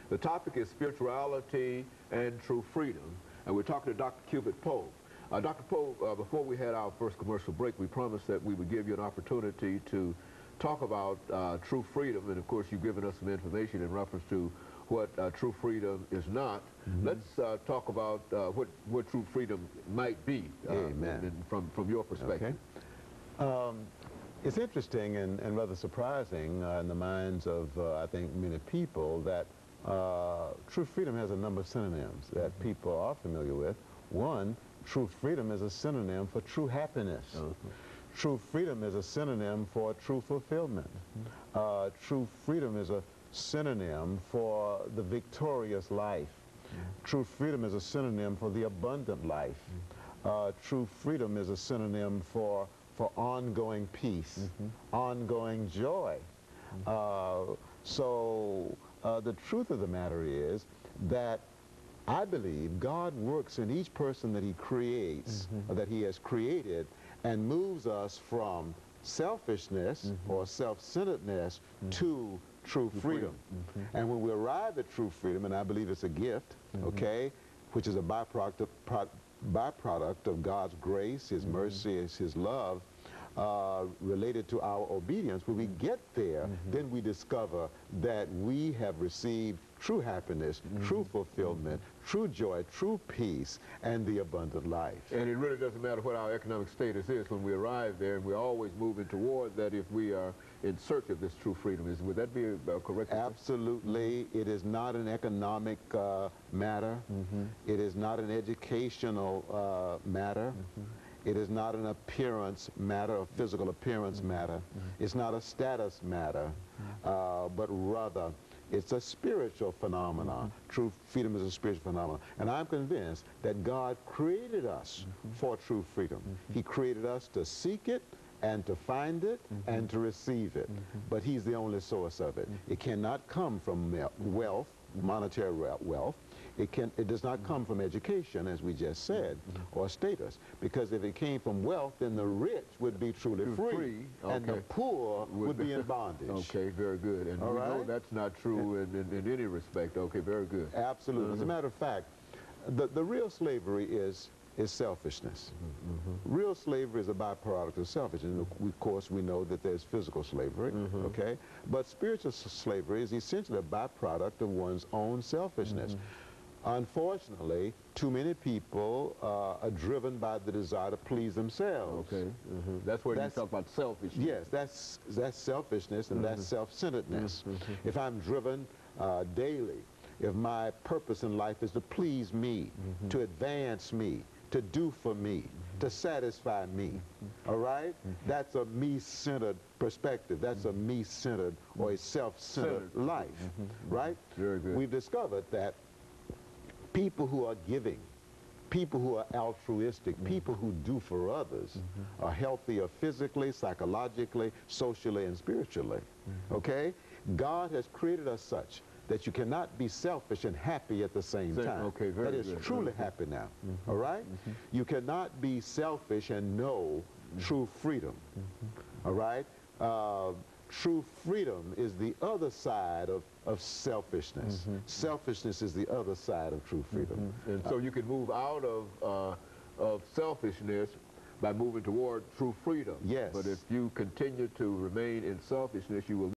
The topic is spirituality and true freedom, and we're talking to Dr. CPoe. Dr. Poe, before we had our first commercial break, we promised that we would give you an opportunity to talk about true freedom, and of course you've given us some information in reference to what true freedom is not. Let's talk about what true freedom might be. Amen. From your perspective. Okay. It's interesting and rather surprising in the minds of, I think, many people that true freedom has a number of synonyms that people are familiar with. One, true freedom is a synonym for true happiness. True freedom is a synonym for true fulfillment. True freedom is a synonym for the victorious life. True freedom is a synonym for the abundant life. True freedom is a synonym for ongoing peace, ongoing joy. So the truth of the matter is that I believe God works in each person that he creates, or that he has created, and moves us from selfishness or self-centeredness to true freedom. And when we arrive at true freedom, and I believe it's a gift, okay, which is a byproduct of God's grace, his mercy, his love, related to our obedience. When we get there, then we discover that we have received true happiness, true fulfillment, true joy, true peace, and the abundant life. And it really doesn't matter what our economic status is when we arrive there, and we're always moving toward that if we are in search of this true freedom. Would that be correct? Absolutely. It is not an economic matter. It is not an educational matter. It is not an appearance matter, a physical appearance matter. It's not a status matter, but rather it's a spiritual phenomenon. True freedom is a spiritual phenomenon. And I'm convinced that God created us for true freedom. He created us to seek it and to find it and to receive it. But he's the only source of it. It cannot come from wealth, monetary wealth. It does not come from education, as we just said, or status. Because if it came from wealth, then the rich would be truly free, and the poor would be in bondage. Okay, very good. And we know that's not true in any respect. Okay, very good. Absolutely. As a matter of fact, the real slavery is selfishness. Real slavery is a byproduct of selfishness. Of course, we know that there's physical slavery, okay? But spiritual slavery is essentially a byproduct of one's own selfishness. Unfortunately, too many people are driven by the desire to please themselves. Okay, that's where you talk about selfishness. Yes, that's selfishness, and that's self-centeredness. If I'm driven daily, if my purpose in life is to please me, to advance me, to do for me, to satisfy me, all right? That's a me-centered perspective. That's a me-centered or a self-centered life, right? Very good. We've discovered that people who are giving, people who are altruistic, people who do for others are healthier physically, psychologically, socially, and spiritually, okay? God has created us such that you cannot be selfish and happy at the same time. Okay, very good. That is truly happy now, all right? You cannot be selfish and know true freedom, all right? True freedom is the other side of selfishness. Selfishness is the other side of true freedom. And so you can move out of selfishness by moving toward true freedom. Yes. But if you continue to remain in selfishness, you will